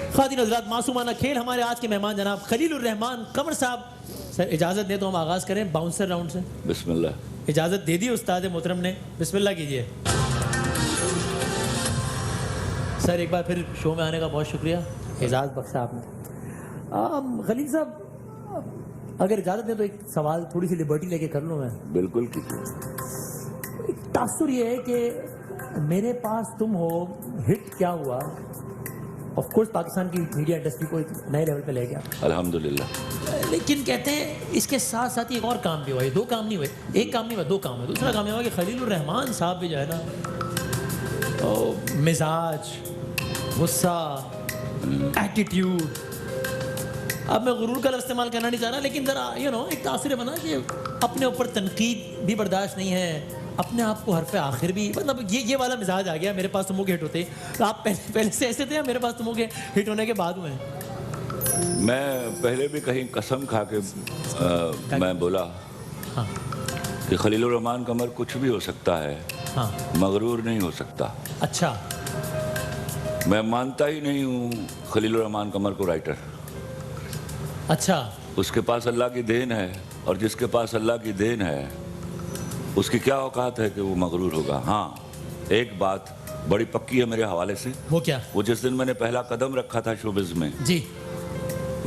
ख़ातिन हज़रात, मासूमाना खेल, हमारे आज के मेहमान जनाब खलीलुर रहमान कमर साहब। सर इजाज़त दें तो हम आगाज़ करें बाउंसर राउंड से। बिस्मिल्लाह। इजाज़त दे दी उस्ताद मोहतरम ने, बिस्मिल्लाह कीजिए। सर एक बार फिर शो में आने का बहुत शुक्रिया, एजाज़ बख्शा आपने। खलील साहब अगर इजाज़त दें तो एक सवाल थोड़ी सी लिबर्टी लेके कर लूँ मैं? बिल्कुल कीजिए। तासुर ये है कि मेरे पास तुम हो हिट क्या हुआ, ऑफ कोर्स पाकिस्तान की मीडिया इंडस्ट्री को एक नए लेवल पे ले गया अल्हम्दुलिल्लाह। लेकिन कहते हैं इसके साथ साथ एक और काम भी हुआ, ये दो काम नहीं हुए, एक काम नहीं हुआ, दो काम हुए। दूसरा काम ये हुआ कि खलीलुर रहमान साहब भी जो है ना, तो मिजाज, गुस्सा, एटीट्यूड, अब मैं गुरूर का लफ्ज़ इस्तेमाल करना नहीं चाह रहा, लेकिन ज़रा एक तासुर बना कि अपने ऊपर तनकीद भी बर्दाश्त नहीं है, अपने आप को हरफ आखिर भी, मतलब ये वाला मिजाज आ गया। मेरे पास तुमों के हिट होते, तो आप पहले से ऐसे थे या मेरे पास तुमों के हिट होने के बाद हुए हैं? मैं पहले भी कहीं कसम खा के मैं बोला हाँ कि खलीलुर रहमान कमर कुछ भी हो सकता है, हाँ। मगरूर नहीं हो सकता। अच्छा, मैं मानता ही नहीं हूँ खलीलुर रहमान कमर को राइटर। अच्छा। उसके पास अल्लाह की देन है, और जिसके पास अल्लाह की देन है उसकी क्या औकात है कि वो मगरूर होगा। हाँ, एक बात बड़ी पक्की है मेरे हवाले से। वो क्या? वो जिस दिन मैंने पहला कदम रखा था शोबिज़ में जी,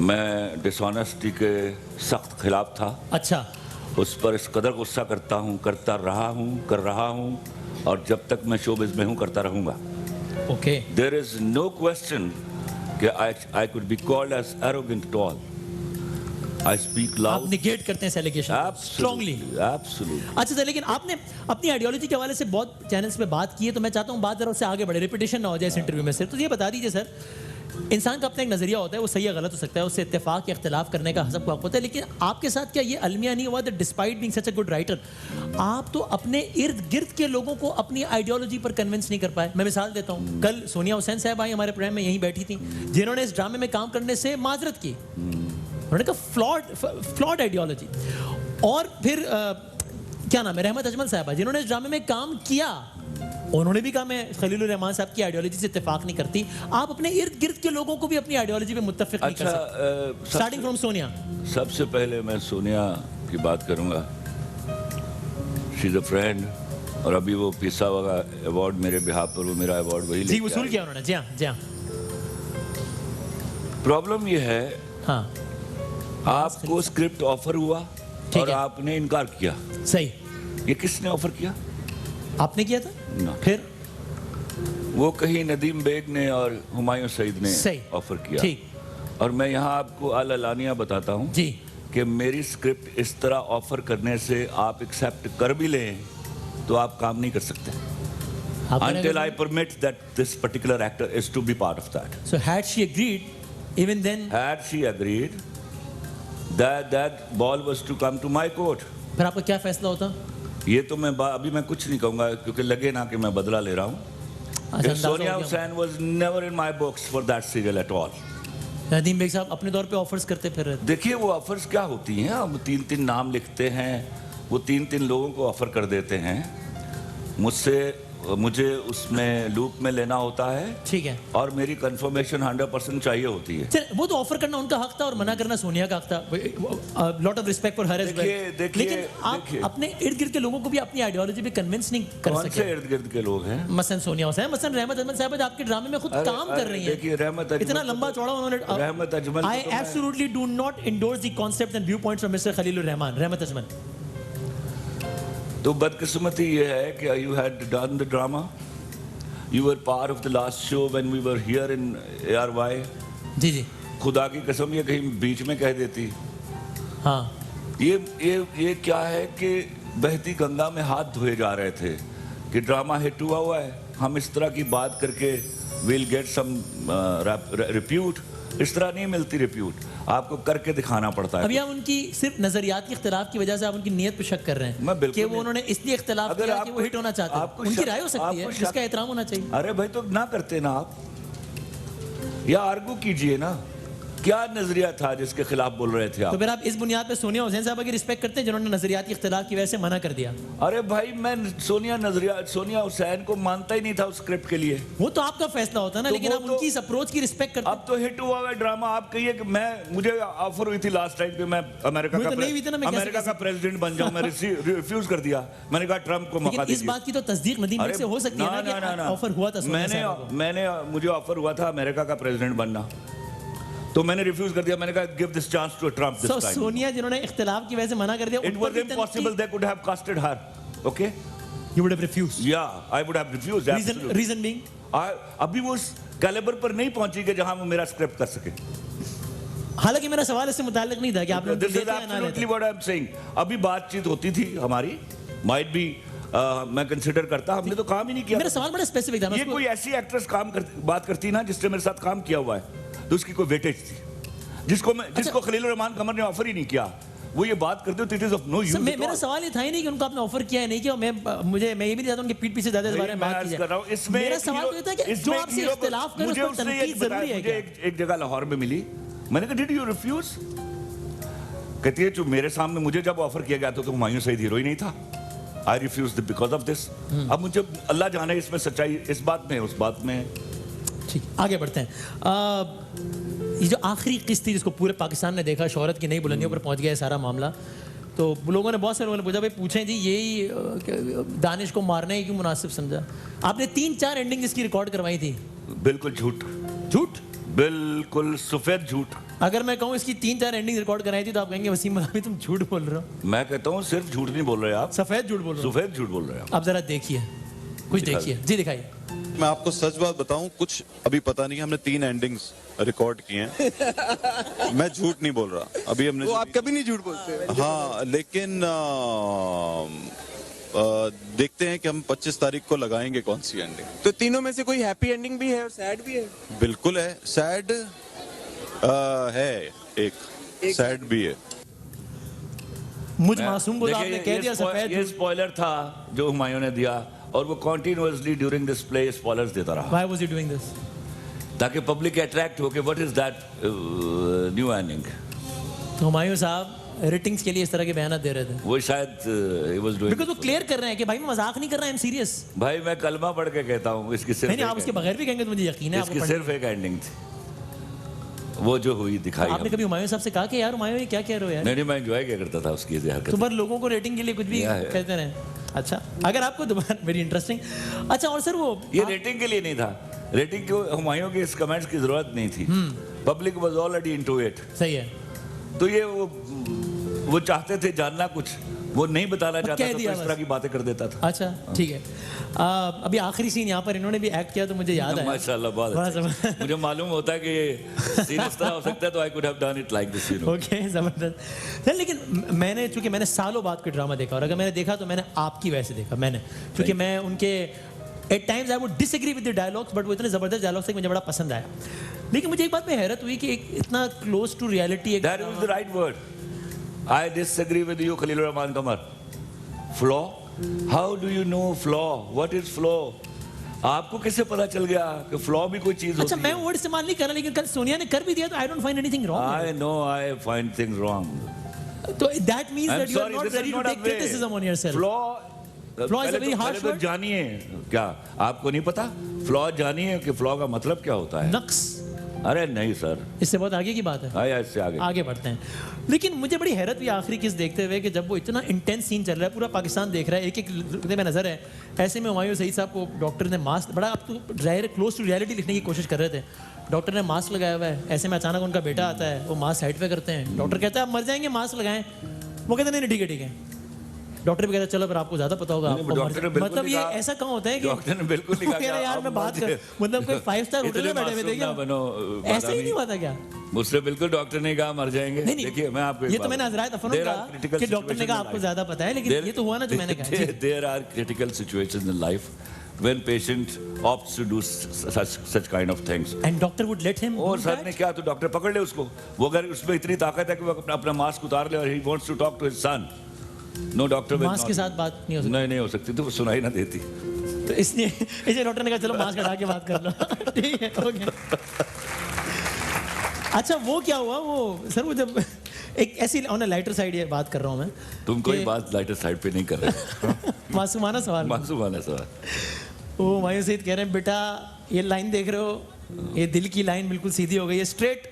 मैं डिसऑनेस्टी के सख्त खिलाफ था। अच्छा। उस पर इस कदर गुस्सा करता हूँ, करता रहा हूँ, कर रहा हूँ, और जब तक मैं शोबिज़ में हूँ करता रहूँगा। Okay. There is no question कि I could be called as arrogant at all. I speak loud. आप निगेट करते हैं इस एलिगेशन स्ट्रांगली। एब्सोल्युटली। अच्छा सर, लेकिन आपने अपनी आइडियोलॉजी के हवाले से बहुत चैनल्स पे बात की है, तो मैं चाहता हूँ बात जरा उससे आगे बढ़े, रिपीटेशन ना हो जाए इस इंटरव्यू में। सिर्फ तो ये बता दीजिए सर, इंसान का अपना एक नज़रिया होता है, वो सही या गलत हो सकता है, उससे इत्तेफाक या इख्तिलाफ करने का सबको हक होता है, लेकिन आपके साथ क्या ये अलमिया नहीं हुआ that despite being such a good writer आप तो अपने इर्द गिर्द के लोगों को अपनी आइडियोलॉजी पर कन्विंस नहीं कर पाए? मैं मिसाल देता हूँ, कल सोनिया हुसैन साहब आई हमारे प्रोग्राम में, यहीं बैठी थी, जिन्होंने इस ड्रामे में काम करने से माजरत की। उन्होंने कहा फ्लॉड आइडियोलॉजी। और फिर क्या नाम है, रहमत अजमल साहबा, जिन्होंने इस ड्रामे में काम किया, उन्होंने भी कहा मैं खलीलुर रहमान साहब की आइडियोलॉजी से इत्तेफाक नहीं करती। आप अपने इर्द गिर्द के लोगों को भी अपनी आइडियोलॉजी पे मुत्तफिक नहीं कर सकते, स्टार्टिंग फ्रॉम सोनिया। सबसे पहले मैं सोनिया की बात करूंगा। शी इज अ फ्रेंड, और अभी वो पिसा वाला अवार्ड मेरे बिहाफ पर, वो मेरा अवार्ड वही जी वसूल किया उन्होंने। जी हाँ, जी हाँ। प्रॉब्लम ये है, हाँ, आपको स्क्रिप्ट ऑफर हुआ और आपने इनकार किया। सही। ये किसने ऑफर किया? आपने किया था ना। फिर वो कहीं नदीम बेग ने और हुमायूं सईद ने ऑफर किया। ठीक। और मैं यहाँ आपको अलानिया बताता हूँ जी कि मेरी स्क्रिप्ट इस तरह ऑफर करने से आप एक्सेप्ट कर भी लें तो आप काम नहीं कर सकते until I permit that this particular actor is to be part of that. So had she agreed, even then? Had she agreed, that ball was to come to my court. फिर आपका क्या फैसला होता? ये तो मैं अभी मैं कुछ नहीं कहूँगा, क्योंकि लगे ना कि मैं बदला ले रहा हूँ। Sonia Hussain was never in my books for that serial at all. Nadeem Baig साहब अपने तौर पे ऑफर्स करते फिर? देखिए वो ऑफर्स क्या होती हैं, हम 3-3 नाम लिखते हैं, वो 3-3 लोगों को ऑफर कर देते हैं, मुझे उसमें लूप में लेना होता है। ठीक है। और मेरी कंफर्मेशन 100% चाहिए होती है। चल, वो तो ऑफर करना उनका हक था और मना करना सोनिया का हक था। Lot of respect for her as well. लेकिन आप अपने इर्द गिर्द के लोगों को भी अपनी आइडियोलॉजी पे कन्विंस नहीं कर सके। कौन से इर्द गिर्द के लोग हैं? मसलन सोनिया हुसैन, मसलन रहमत अजमल साहब आपके ड्रामे में खुद काम कर रही हैं। देखिए रहमत अजमल, इतना लंबा चौड़ा उन्होंने। रहमत Ajmal, I absolutely do not endorse the concept and view points of mister Khalilur Rahman. रहमत अजमल, तो बदकिस्मती ये है कि you had done the drama, you were part of the last show when we were here in ARY. जी जी। खुदा की कसम ये कहीं बीच में कह देती। हाँ। ये क्या है कि बहती गंगा में हाथ धोए जा रहे थे कि ड्रामा हिट हुआ है, हम इस तरह की बात करके we'll get some repute। इस तरह नहीं मिलती रिप्यूट, आपको करके दिखाना पड़ता है। अभी हम उनकी सिर्फ नजरियाती इख्तिलाफ की वजह से आप उनकी नीयत पे शक कर रहे हैं। मैं बिल्कुल कि वो उन्होंने इसलिए इख्तिलाफ किया कि वो हिट होना चाहते हैं। उनकी राय हो सकती है, जिसका एहतराम होना चाहिए। अरे भाई तो ना करते ना आप, या आर्गू कीजिए ना। क्या नजरिया था जिसके खिलाफ बोल रहे थे तो आप? फिर आप इस बुनियाद पे सोनिया हुसैन साहब की रिस्पेक्ट करते हैं जिन्होंने नजरियाती इख्तिलाफ की वजह से मना कर दिया? अरे भाई मैं सोनिया हुसैन को मानता ही नहीं था उस स्क्रिप्ट के लिए। वो तो आपका फैसला होता है ना, तो लेकिन वो आप तो- उनकी इस अप्रोच की रिस्पेक्ट करते हैं। अब तो हिट हुआ है ड्रामा। आप कहिए कि मुझे ऑफर हुई थी लास्ट टाइम कि मैं अमेरिका मुझे तो नहीं हुई थी ना, मैं कैसे अमेरिका का प्रेसिडेंट बन जाऊं, मैं रिफ्यूज कर दिया। मैंने कहा ट्रम्प को मौका लेकिन इस दीजिए। बात की तो तस्दीक नदीम से हो सकती है ना कि ऑफर हुआ था सोनिया साहब को। मुझे ऑफर हुआ था अमेरिका का प्रेसिडेंट बनना, तो मैंने रिफ्यूज कर दिया। मैंने कहा give this chance to Trump this time. Sonia जिन्होंने इख्तिलाफ की वजह से मना कर दिया, it was impossible they could have casted her. Okay, you would have refused. या I would have refused. Reason being, अभी वो उस कैलिबर पर नहीं पहुंची कि जहां वो मेरा स्क्रिप्ट कर सके। हालांकि मेरा सवाल इससे मुताल्लिक नहीं था कि आप लोग this is absolutely what I am saying. अभी बातचीत होती थी हमारी, माइट बी मैं कंसीडर करता, हमने तो काम ही नहीं किया। मेरा सवाल बड़ा स्पेसिफिक था ना। ये कोई ऐसी एक्ट्रेस बात करती ना जिसने मेरे साथ काम किया हुआ है, तो उसकी कोई वेटेज थी। जिसको खलील रहमान कमर ने ऑफर ही नहीं किया, वो ये बात करते हो, it is of no use. मेरा सवाल ये था ही नहीं कि उनको आपने ऑफर किया है नहीं किया। मैं ये भी नहीं चाहता उनके पीठ पीछे ज्यादा इस बारे में बात की जाए। मेरा सवाल तो ये था कि जो आपसे इख्तिलाफ करे उस पर तनकीद जरूरी है क्या? एक जगह लाहौर में मिली, मैंने कहा डिड यू रिफ्यूज? कहती है जो मेरे सामने मुझे जब ऑफर किया गया तो हुमायूं सईद हीरो ही नहीं था। I refuse because of this. अब मुझे अल्लाह जाने इसमें सच्चाई इस बात में उस बात में। ठीक, आगे बढ़ते हैं। ये जो आखिरी किस्त थी जिसको पूरे पाकिस्तान ने देखा, शोहरत की नई बुलंदियों पर पहुंच गया सारा मामला, तो लोगों ने बहुत से लोगों ने पूछा भाई पूछें जी यही दानिश को मारने ही क्यों मुनासिब समझा? आपने 3-4 एंडिंग इसकी रिकॉर्ड करवाई थी। बिल्कुल झूठ, झूठ, बिल्कुल सफेद झूठ। अगर मैं कहूँ इसकी 3-4 एंडिंग रिकॉर्ड कराई थी तो आप कहेंगे वसीम मदानी तुम झूठ बोल रहे हो। मैं कहता हूँ सिर्फ झूठ नहीं बोल रहे आप, सफेद झूठ बोल रहे हो। सफेद झूठ बोल रहे हैं आप जरा देखिए, कुछ देखिए जी, दिखाइए। मैं आपको सच बात बताऊं, कुछ अभी पता नहीं, हमने 3 एंडिंग्स रिकॉर्ड किए हैं। मैं झूठ नहीं बोल रहा, अभी हमने वो आप कभी नहीं झूठ बोलते। हाँ, लेकिन देखते हैं कि हम 25 तारीख को लगाएंगे कौन सी एंडिंग। तो तीनों में से कोई हैप्पी एंडिंग भी है और सैड भी है? बिल्कुल है, सैड है, एक सैड भी है। मुझ मासूम को तो आपने देखिए, कह दिया सफेद ये झूठ। स्पॉइलर था जो हुमायूं ने दिया, और वो continuously during this play spoilers देता रहा Why was he doing this? ताकि पब्लिक अट्रैक्ट हो कि what is that new ending. तो हुमायूं साहब रेटिंग्स के लिए इस तरह के बयान दे रहे थे वो शायद ही वाज डूइंग, बिकॉज वो क्लियर कर रहे हैं कि भाई मैं मजाक नहीं कर रहा, आई एम सीरियस। भाई मैं कलमा पढ़ के कहता हूँ इसकी सिर्फ नहीं आप उसके बगैर भी कहेंगे तो मुझे यकीन है इसकी आपको सिर्फ एक एंडिंग थी, वो जो हुई दिखाई आपने कभी हुमायूं साहब से कहा कि यार हुमायूं ये क्या कह रहे हो यार? नहीं मैं एंजॉय क्या करता था उसकी हरकत। तो पर लोगों को रेटिंग के लिए कुछ भी कहते रहे। अच्छा, अगर आपको दोबारा वेरी इंटरेस्टिंग। अच्छा, और सर वो ये रेटिंग के लिए नहीं था, रेटिंग को हुमायूं के इस कमेंट्स की जरूरत नहीं थी, public was already into it. सही है, तो ये वो चाहते थे जानना कुछ, वो नहीं बताना चाहता था, तो दिया इस बस। तरह की बातें कर देता था। अच्छा ठीक है। अभी आखिरी सीन यहाँ पर इन्होंने भी एक्ट किया तो मुझे याद आया। माशाल्लाह बहुत बड़ा अच्छा। जबरदस्त। मुझे मालूम होता है कि ये सीन इस तरह हो सकता है, तो I could have done it like this, you know. Okay, जबरदस्त सर। लेकिन मैंने चूंकि मैंने सालों बाद कोई ड्रामा देखा, और अगर मैंने देखा तो मैंने आपकी वजह से देखा। मैंने क्योंकि मैं उनके at times I would disagree with the dialogues, but वो इतने जबरदस्त डायलॉग्स थे कि मुझे बड़ा पसंद आया। लेकिन मुझे एक बात में हैरत हुई कि एक इतना क्लोज टू रियलिटी एक that is the right word. I disagree with you Khalil Rahman Qamar. Flaw, how do you know flaw? What is flaw? आपको कैसे पता चल गया कि फ्लॉ भी कोई चीज अच्छा, होती मैं है? वर्ड इस्तेमाल नहीं कर रहा, लेकिन कल सोनिया ने कर भी दिया तो I don't find anything wrong. I know I find things wrong. तो that means that you are not ready to take criticism on yourself. Flaw is a very harsh word. जानिए, क्या आपको नहीं पता? फ्लॉ जानिए कि फ्लॉ का मतलब क्या होता है। नक्स, अरे नहीं सर, इससे बहुत आगे की बात है। आया इससे आगे। आगे बढ़ते हैं। लेकिन मुझे बड़ी हैरत हुई आखिरी किस देखते हुए कि जब वो इतना इंटेंस सीन चल रहा है, पूरा पाकिस्तान देख रहा है, एक एक रुकने में नजर है, ऐसे में हुमायूं सईद साहब को डॉक्टर ने मास्क, बड़ा अब तो ज़ाहिर क्लोज टू रियलिटी लिखने की कोशिश कर रहे थे, डॉक्टर ने मास्क लगाया हुआ है, ऐसे में अचानक उनका बेटा आता है, वो मास्क साइड पे करते हैं, डॉक्टर कहता है आप मर जाएंगे मास्क लगाएं, वो कहते नहीं ठीक है। डॉक्टर भी कहता है चलो पर आपको ज्यादा पता होगा, आपको डॉक्टर ने बिल्कुल मतलब ये नहीं कहा। ऐसा कहाँ होता है कि डॉक्टर ने बिल्कुल नहीं कहा कह रहा है, यार मैं बात कर, मतलब कोई 5 स्टार होटल में बैठे हुए थे क्या? ऐसा ही नहीं हुआ था क्या? मुझसे बिल्कुल डॉक्टर ने कहा मर जाएंगे। नहीं, देखिए मैं आपको ये तो मैंने हजरात अफरों कहा कि डॉक्टर ने कहा आपको ज्यादा पता है, लेकिन ये तो हुआ ना जो मैंने कहा। There are critical situations in life when patient opts to do such kind of things. And doctor would let him और do सर that? ने क्या, तो डॉक्टर पकड़ ले उसको, वो अगर उसमें इतनी ताकत है कि वो अपना मास्क उतार ले और he wants to talk to his son. No doctor will mask के साथ बात नहीं हो सकती। नहीं हो सकती, तो वो सुनाई ना देती। तो इसलिए डॉक्टर ने कहा चलो मास्क हटा के बात कर लो। ठीक है, ओके। अच्छा वो क्या हुआ वो सर, वो जब एक ऐसी ऑन लाइटर साइड ये बात कर रहा हूँ मैं, तुम कोई कि- बात लाइटर साइड पे नहीं कर रहे। मासूमाना सवाल। मासूम आना सवाल। वो मायूस सईद कह रहे हैं बेटा ये लाइन देख रहे हो, ये दिल की लाइन बिल्कुल सीधी हो गई है, स्ट्रेट,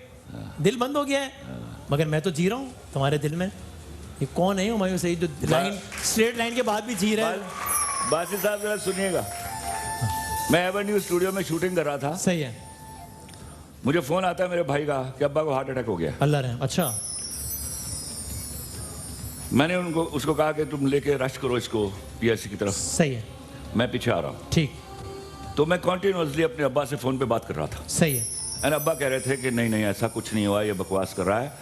दिल बंद हो गया है, मगर मैं तो जी रहा हूँ तुम्हारे दिल में। ये कौन है मायूस सईद जो लाइन स्ट्रेट लाइन के बाद भी जी रहा है? बासी साहब जरा सुनिएगा, मैं एवेन्यू स्टूडियो में शूटिंग कर रहा था, सही है। मुझे फोन आता है मेरे भाई का कि अब्बा को हार्ट अटैक हो गया। अल्लाह रहम। अच्छा मैंने उसको कहा कि तुम लेके रश करो इसको पीएससी की तरफ, सही है। मैं पीछे आ रहा हूँ। ठीक, तो मैं कॉन्टिन्यूसली अपने अब्बा से फोन पे बात कर रहा था, सही है। एंड अब्बा कह रहे थे कि नहीं नहीं ऐसा कुछ नहीं हुआ, ये बकवास कर रहा है,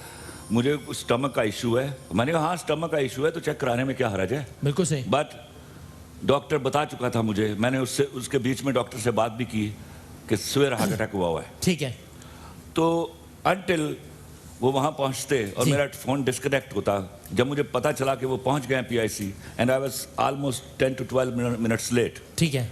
मुझे स्टमक का इशू है। मैंने कहा हाँ स्टमक का इशू है तो चेक कराने में क्या हर्ज है, बिल्कुल सही। बट डॉक्टर बता चुका था मुझे, मैंने उसके बीच में डॉक्टर से बात भी की कि सवेरे हार्ट अटैक हुआ है। ठीक है। तो अनटिल वो वहाँ पहुँचते और जी। मेरा फ़ोन डिस्कनेक्ट होता, जब मुझे पता चला कि वो पहुँच गए PIC and I was almost 10 to 12 minutes late, ठीक है।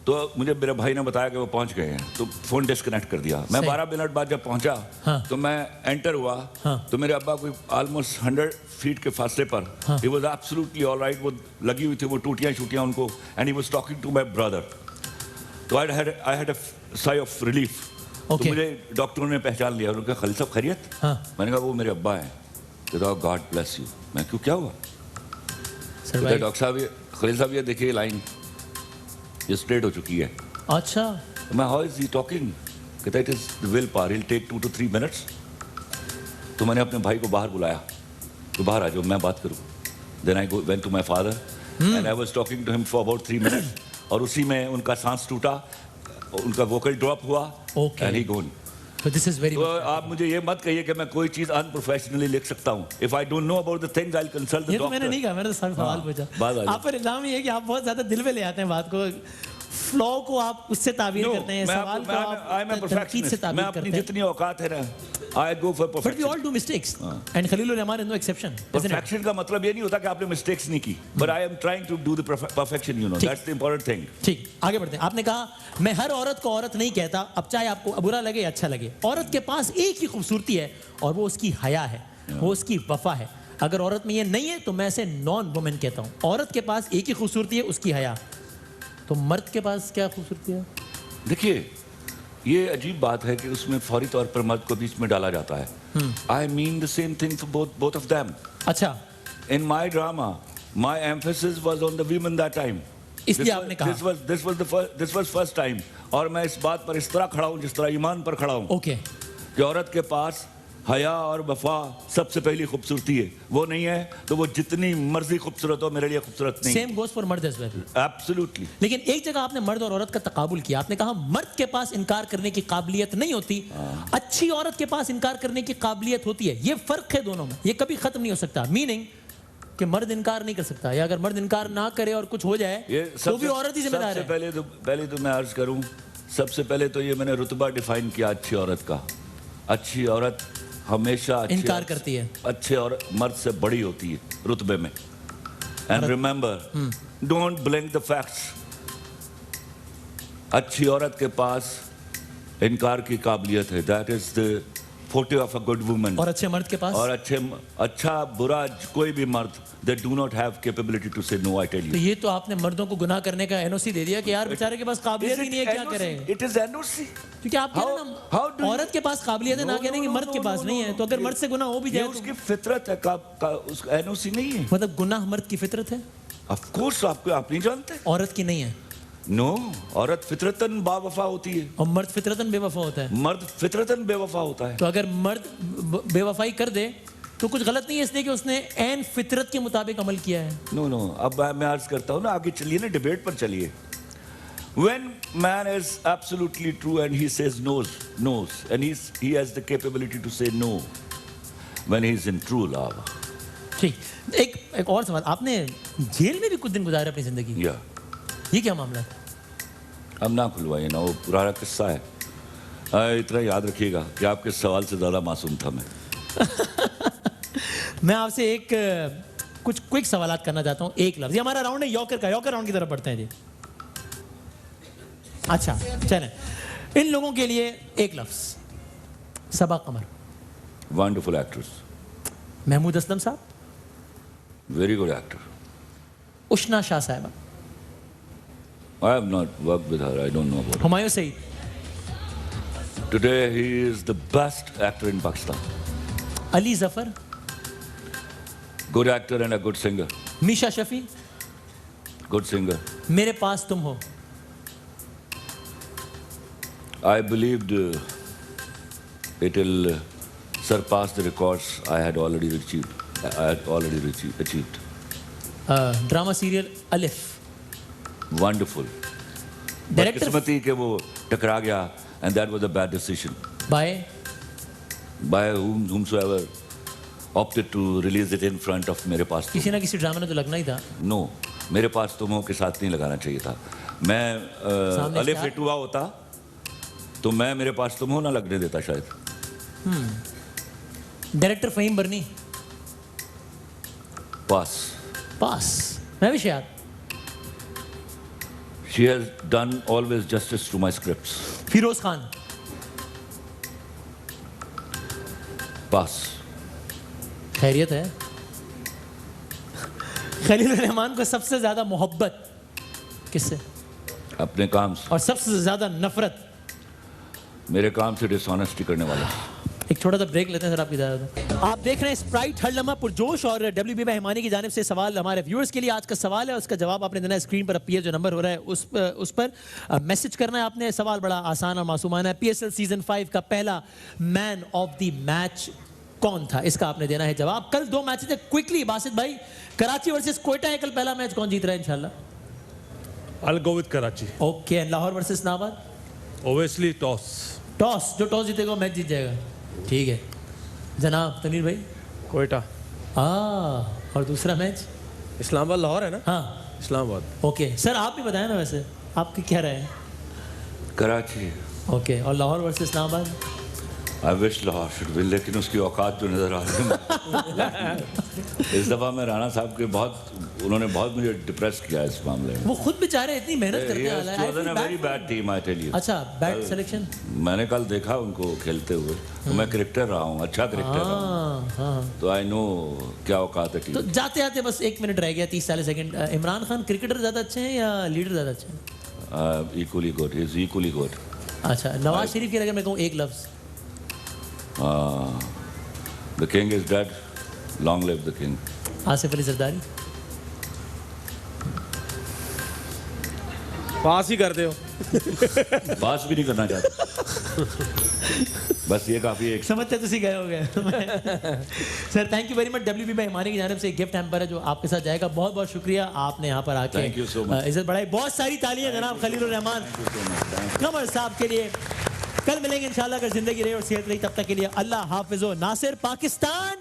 तो मुझे मेरे भाई ने बताया कि वो पहुँच गए हैं, तो फ़ोन डिस्कनेक्ट कर दिया। मैं सही। 12 मिनट बाद जब पहुँचा हाँ। तो मैं एंटर हुआ, हाँ। तो मेरे अब्बा कोई ऑलमोस्ट 100 फीट के फासले पर, हाँ। ही वाज एब्सोल्युटली ऑलराइट, वो लगी हुई थी वो टूटियाँ छूटियाँ उनको, and he was talking to my brother. तो I had a sigh of relief. तो Okay. मुझे डॉक्टरों ने पहचान लिया, उन्होंने कहा खलील साहब खैरियत? हाँ। मैंने कहा वो मेरे अब्बा हैं। कहता गॉड ब्लेस यू। मैं क्यों, क्या हुआ? सर कहता भाई। डॉक्टर साहब ये खलील साहब ये देखिए लाइन ये स्ट्रेट हो चुकी है। अच्छा तो मैं हाउ इज ही टॉकिंग? कहता it is will power, will take 2 to 3 minutes. तो मैंने अपने भाई को बाहर बुलाया, तो बाहर आ जाओ मैं बात करूँ। Then I went to my father and I was talking to him for about 3 minutes, और उसी में उनका सांस टूटा, उनका वोकल ड्रॉप हुआ, Okay. And he gone. तो दिस इज वेरी तो आप मुझे ये मत कहिए कि मैं कोई चीज अनप्रोफेशनली लिख सकता हूँ। If I don't know about the things I will consult the ये तो मैंने डॉक्टर। नहीं कहा, मैंने तो सवाल हाँ, पूछा। बात आ जाए। आप पर इल्जाम ये है कि आप बहुत ज्यादा दिल में ले आते हैं बात को, फ्लॉ को आप उससे ताबीर करते हैं, सवाल को आप तनकीद से मैं ताबीर अपनी करते हैं। जितनी औकात है ना, I go for but we perfection. All do mistakes and Khalil Rahman is no exception. Perfection का मतलब ये नहीं होता कि आपने मिस्टेक्स नहीं की, but I am trying to do the perfection, you know, ठीक। That's the important thing. ठीक, आगे बढ़ते हैं। आपने कहा मैं हर औरत को औरत नहीं कहता, अब चाहे आपको बुरा लगे या अच्छा लगे, औरत के पास एक ही खूबसूरती है और वो उसकी हया है, वो उसकी वफा है। अगर औरत में ये नहीं है तो मैं इसे नॉन वुमेन कहता हूँ। औरत के पास एक ही खूबसूरती है, उसकी हया। तो मर्द के पास क्या खूबसूरती है? देखिए ये अजीब बात है कि उसमें फौरी तौर पर मर्द को बीच में डाला जाता है। I mean the same thing for both of them. अच्छा, In my drama, my emphasis was on the women that time. इसलिए आपने कहा। This was first time. और मैं इस बात पर इस तरह खड़ा हूँ जिस तरह ईमान पर खड़ा हूँ ओके। कि औरत के पास हया और वफा सबसे पहली खूबसूरती है। वो नहीं है तो वो जितनी मर्जी खूबसूरत हो मेरे लिए खूबसूरत नहीं। सेम गोज फॉर मर्द एज वेल। एब्सोल्युटली। लेकिन एक जगह आपने मर्द और औरत का तकाबुल किया, आपने कहा मर्द के पास इनकार करने की काबिलियत नहीं होती, अच्छी औरत के पास इनकार करने की काबिलियत होती है। ये फर्क है दोनों में, ये कभी खत्म नहीं हो सकता। मीनिंग कि मर्द इनकार नहीं कर सकता, या अगर मर्द इनकार ना करे और कुछ हो जाए तो भी औरत ही जिम्मेदार है। पहले तो मैं अर्ज करूं, सबसे पहले तो ये मैंने रुतबा डिफाइन किया अच्छी औरत का। अच्छी औरत हमेशा इनकार करती है, अच्छे और मर्द से बड़ी होती है रुतबे में। And remember, don't blank the facts. अच्छी औरत के पास इनकार की काबिलियत है, that is the forte of a good woman. और अच्छे मर्द के पास, और अच्छा बुरा कोई भी मर्द, they do not have capability to say no, I tell to you. ये तो आपने मर्दों को गुनाह करने का एनओसी दे दिया कि यार बेचारे के पास काबिलियत ही नहीं है, क्या करें? It is NOC. क्योंकि आप कह रहे हैं how do ना you- औरत के पास काबिलियत है, ना कह रहे हैं कि मर्द के पास नहीं है। तो अगर मर्द से गुनाह हो भी ये जाए उसकी तो फितरत है, उसका एनओसी नहीं है। मतलब गुनाह मर्द की फितरत है, ऑफ कोर्स आप नहीं जानते। औरत की नहीं है। नो, औरत फितरतन बावफा होती है, और मर्द फितरतन बेवफा होता है। मर्द फितरतन बेवफा होता है। तो अगर मर्द बेवफाई कर दे तो कुछ गलत नहीं है, इसलिए कि उसने एन फितरत के मुताबिक अमल किया है। नो अब मैं अर्ज करता हूँ ना, आगे चलिए ना, डिबेट पर चलिए। When man is absolutely true and he says knows, and he has the capability to say no when he is in true love. ठीक, एक और सवाल। आपने जेल में भी कुछ दिन गुजारे अपनी जिंदगी, या ये क्या मामला है? अब ना खुलवाइए ना, वो पुराना किस्सा है। इतना याद रखिएगा कि आपके सवाल से ज्यादा मासूम था मैं। मैं आपसे एक कुछ क्विक सवालात करना चाहता हूँ। एक लफ्ज, ये हमारा राउंड है यॉकर का, यॉकर राउंड की तरफ बढ़ते हैं जी। अच्छा चलें, इन लोगों के लिए एक लफ्ज, सबा कमर, wonderful actress, महमूद असलम साहब, very good actor. उशना शाह साहिबा, I have not worked with her, I don't know about her. Humayun Saeed, Today he is the best actor in Pakistan. Ali Zafar, Good actor and a good singer. Misha Shafi, Good singer. मेरे पास तुम हो, I believed it will surpass the records I had already achieved. Drama serial अलिफ, Wonderful. Director किस्मती के वो टकरा गया and that was a bad decision by by whomsoever opted to release it in front of मेरे पास तुम किसी ना किसी ड्रामा में तो लगना ही था. नो मेरे पास तुम हो के साथ नहीं लगाना चाहिए था. मैं सामने अलिफ स्टार- हिट हुआ होता तो मैं मेरे पास तुम हो ना लगने देता शायद. डायरेक्टर फहीम बरनी, पास. पास. मैं भी शायद. She has done always justice to my scripts. Firoz Khan, पास. खैरियत है. खलील रहमान को सबसे ज्यादा मोहब्बत किससे अपने काम से, और सबसे ज्यादा नफरत? मेरे काम से डिसऑनेस्टी करने वाला. एक छोटा सा ब्रेक लेते हैं सर आपकी इजाजत. आप देख रहे हैं स्प्राइट हर लम्हा पुरजोश और WB मेहमानी की जानिब से सवाल हमारे व्यूअर्स के लिए. आज का सवाल है, उसका जवाब आपने देना है. स्क्रीन पर अपीयर जो नंबर हो रहा है उस पर मैसेज करना है आपने. सवाल बड़ा आसान और मासूमाना है. PSL सीजन 5 का पहला मैन ऑफ द मैच कौन था, इसका आपने देना है जवाब. कल 2 मैचेस थे. क्विकली बासित भाई, कराची वर्सेस कोयटा है कल पहला मैच, कौन जीत रहा है इंशाल्लाह? I'll go with Karachi. Okay. Lahore versus Islamabad? Obviously toss. Toss, जो टॉस जीतेगा वो मैच जीत जाएगा. ठीक है जनाब तनीर भाई. कोयटा. और दूसरा मैच? इस्लामाबाद लाहौर है ना? हाँ इस्लामाबाद. ओके. सर आप भी बताएं ना, वैसे आपकी क्या राय है? कराची. ओके. और Lahore versus Islamabad? I wish Lahore should win, लेकिन उसकी औकात जो नजर आ रही है इस दफा मैं राणा साहब के उन्होंने बहुत मुझे डिप्रेस किया इस मामले में. वो खुद बेचारे इतनी मेहनत करते हैं. I feel very bad. Bad team I tell you. अच्छा, बैड सिलेक्शन. मैंने कल देखा उनको खेलते हुए, तो मैं क्रिकेटर रहा हूँ, अच्छा क्रिकेटर रहा हूँ, हाँ. तो आई नो क्या औकात है तो टीम. जाते आते बस 1 मिनट रह गया, 30-40 सेकंड. इमरान खान क्रिकेटर ज्यादा अच्छे हैं या लीडर ज्यादा अच्छे हैं? Equally good, is equally good. अच्छा, नवाज शरीफ की अगर मैं कहूँ एक लफ्ज? The king is dead, long live the king. Asif Ali Zardari? Pass ही कर दे हो. पास भी नहीं करना चाहता. बस ये काफी एक समझते तुसी गए हो गए. Sir thank you very much. WB मेहमानी की जानिब से एक गिफ्ट हैम्पर है जो आपके साथ जाएगा. बहुत बहुत शुक्रिया आपने यहाँ पर आके Thank you so much. इज्जत बढ़ाई. बहुत सारी तालियां जनाब खलील रहमान कमर साहब के लिए. कल मिलेंगे इंशाल्लाह, अगर जिंदगी रही और सेहत रही. तब तक के लिए अल्लाह हाफिज़ो नासिर. पाकिस्तान